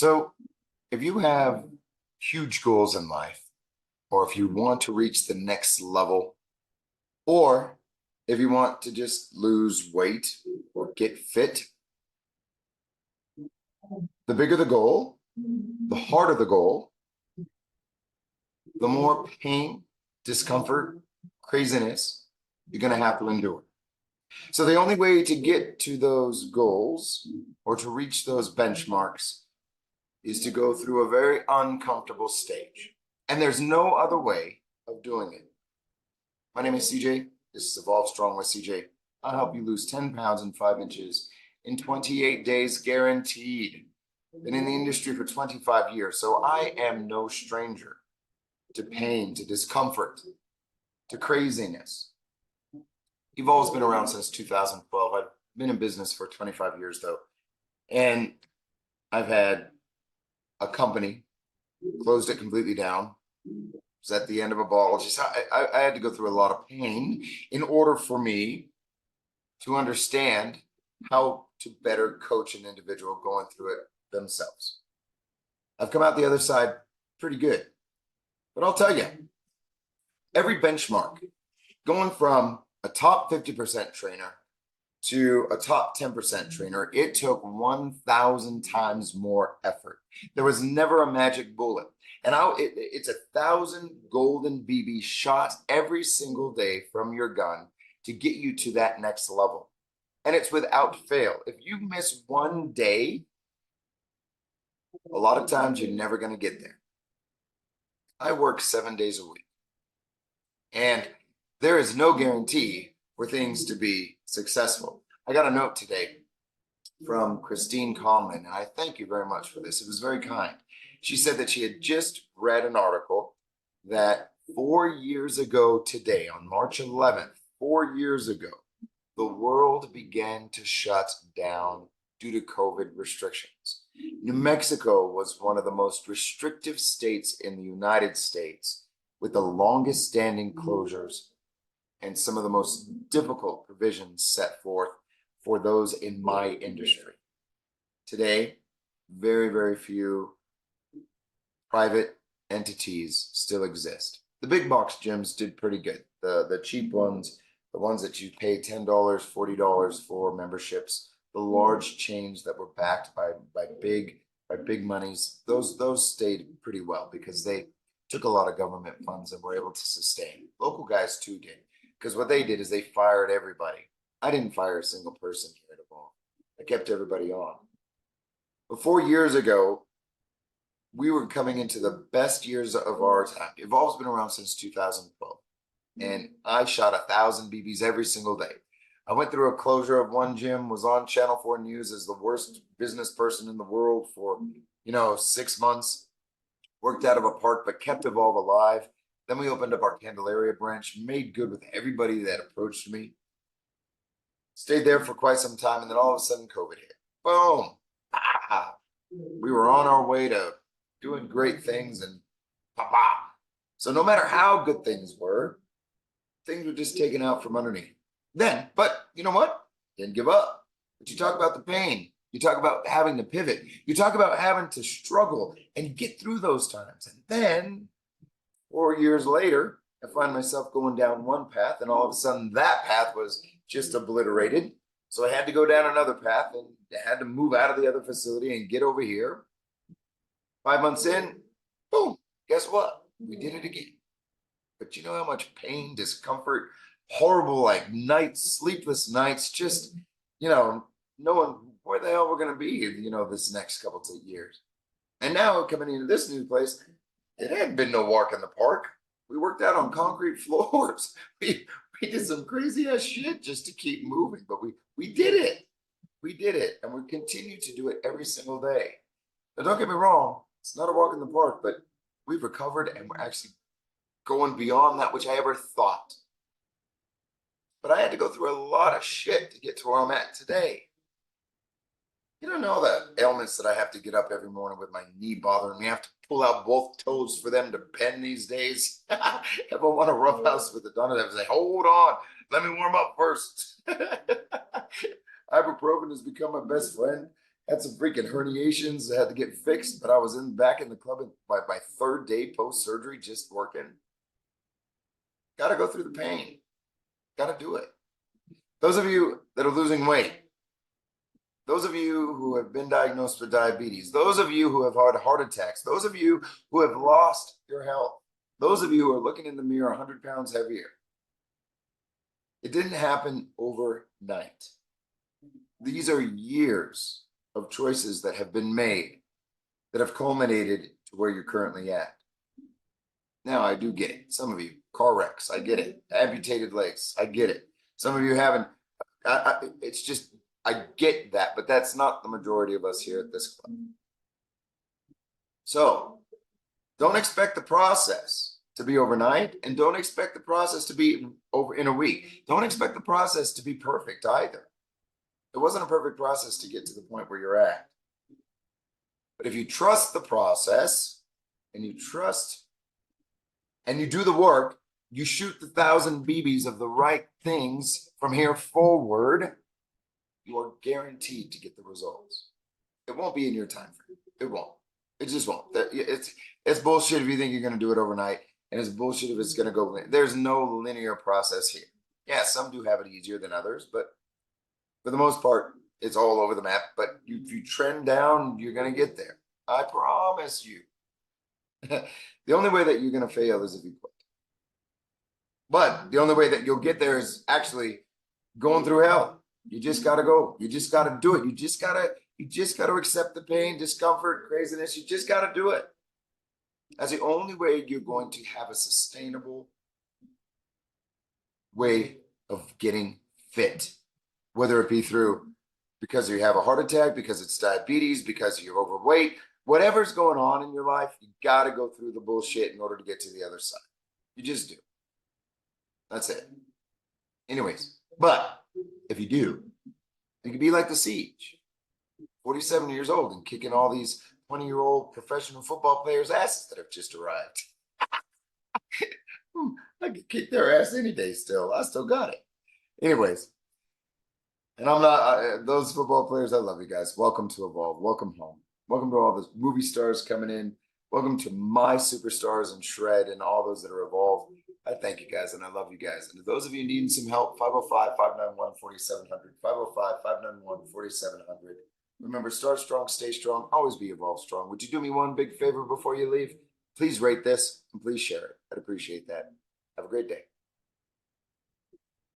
So, if you have huge goals in life, or if you want to reach the next level, or if you want to just lose weight or get fit, the bigger the goal, the harder the goal, the more pain, discomfort, craziness you're going to have to endure. So, the only way to get to those goals or to reach those benchmarks is to go through a very uncomfortable stage. And there's no other way of doing it. My name is CJ. This is Evolve Strong with CJ. I'll help you lose 10 pounds and 5 inches in 28 days guaranteed. Been in the industry for 25 years, so I am no stranger to pain, to discomfort, to craziness. Evolve's been around since 2012. I've been in business for 25 years though. And I've had a company, closed it completely down. It was at the end of a ball. I had to go through a lot of pain in order for me to understand how to better coach an individual going through it themselves. I've come out the other side pretty good. But I'll tell you, every benchmark, going from a top 50% trainer to a top 10% trainer, it took 1,000 times more effort. There was never a magic bullet. And it's 1,000 golden BB shots every single day from your gun to get you to that next level. And it's without fail. If you miss one day, a lot of times you're never going to get there. I work 7 days a week. And there is no guarantee for things to be successful. I got a note today from Christine Conlon, and I thank you very much for this. It was very kind. She said that she had just read an article that 4 years ago today, on March 11th, 4 years ago, the world began to shut down due to COVID restrictions. New Mexico was one of the most restrictive states in the United States, with the longest standing closures and some of the most difficult provisions set forth for those in my industry. Today, very, very few private entities still exist. The big box gyms did pretty good. The cheap ones, the ones that you pay $10, $40 for memberships, the large chains that were backed by big monies, those stayed pretty well because they took a lot of government funds and were able to sustain. Local guys too did, because what they did is they fired everybody. I didn't fire a single person here at Evolve. I kept everybody on. But 4 years ago, we were coming into the best years of our time. Evolve's been around since 2012, and I shot 1,000 BBs every single day. I went through a closure of one gym, was on Channel 4 News as the worst business person in the world for, 6 months. Worked out of a park, but kept Evolve alive. Then we opened up our Candelaria branch, made good with everybody that approached me. Stayed there for quite some time, and then all of a sudden COVID hit. Boom. We were on our way to doing great things, and so no matter how good things were just taken out from underneath. But you know what? Didn't give up. But you talk about the pain. You talk about having to pivot. You talk about having to struggle and get through those times. And then 4 years later, I find myself going down one path, and all of a sudden that path was just obliterated. So I had to go down another path and I had to move out of the other facility and get over here. 5 months in, boom, guess what? We did it again. But you know how much pain, discomfort, horrible nights, sleepless nights, just, knowing where the hell we're going to be, this next couple of years. And now coming into this new place, it hadn't been no walk in the park. We worked out on concrete floors. We did some crazy ass shit just to keep moving, but we did it. We did it, and we continue to do it every single day. Now, don't get me wrong, it's not a walk in the park, but we've recovered and we're actually going beyond that which I ever thought. But I had to go through a lot of shit to get to where I'm at today. You don't know the ailments that I have to get up every morning with my knee bothering me. I have to pull out both toes for them to bend these days. If I want a roughhouse with the donut, I say, hold on, let me warm up first. Ibuprofen has become my best friend. Had some freaking herniations that had to get fixed, but I was back in the club by my third day post-surgery, just working. Got to go through the pain. Got to do it. Those of you that are losing weight, those of you who have been diagnosed with diabetes, those of you who have had heart attacks, those of you who have lost your health, those of you who are looking in the mirror 100 pounds heavier, it didn't happen overnight. These are years of choices that have been made that have culminated to where you're currently at. Now, I do get it. Some of you, car wrecks, I get it. Amputated legs, I get it. Some of you haven't. It's just, I get that, but that's not the majority of us here at this club. So don't expect the process to be overnight, and don't expect the process to be over in a week. Don't expect the process to be perfect either. It wasn't a perfect process to get to the point where you're at. But if you trust the process and you trust and you do the work, you shoot the 1,000 BBs of the right things from here forward, you are guaranteed to get the results. It won't be in your time frame. It won't. It just won't. It's bullshit if you think you're going to do it overnight, and it's bullshit if it's going to go. There's no linear process here. Yeah, some do have it easier than others, but for the most part, it's all over the map. But if you trend down, you're going to get there. I promise you. The only way that you're going to fail is if you quit. But the only way that you'll get there is actually going through hell. You just got to go. You just got to do it. You just got to accept the pain, discomfort, craziness. You just got to do it. That's the only way you're going to have a sustainable way of getting fit, whether it be through because you have a heart attack, because it's diabetes, because you're overweight, whatever's going on in your life, you got to go through the bullshit in order to get to the other side. You just do. That's it. Anyways, but if you do, you can be like the Siege, 47 years old and kicking all these 20-year-old professional football players' asses that have just arrived. I could kick their ass any day still. I still got it. Anyways, and I'm not, those football players, I love you guys. Welcome to Evolve. Welcome home. Welcome to all the movie stars coming in. Welcome to my superstars and Shred and all those that are Evolved. I thank you guys and I love you guys. And to those of you needing some help, 505-591-4700, 505-591-4700. Remember, start strong, stay strong, always be Evolved strong. Would you do me one big favor before you leave? Please rate this and please share it. I'd appreciate that. Have a great day.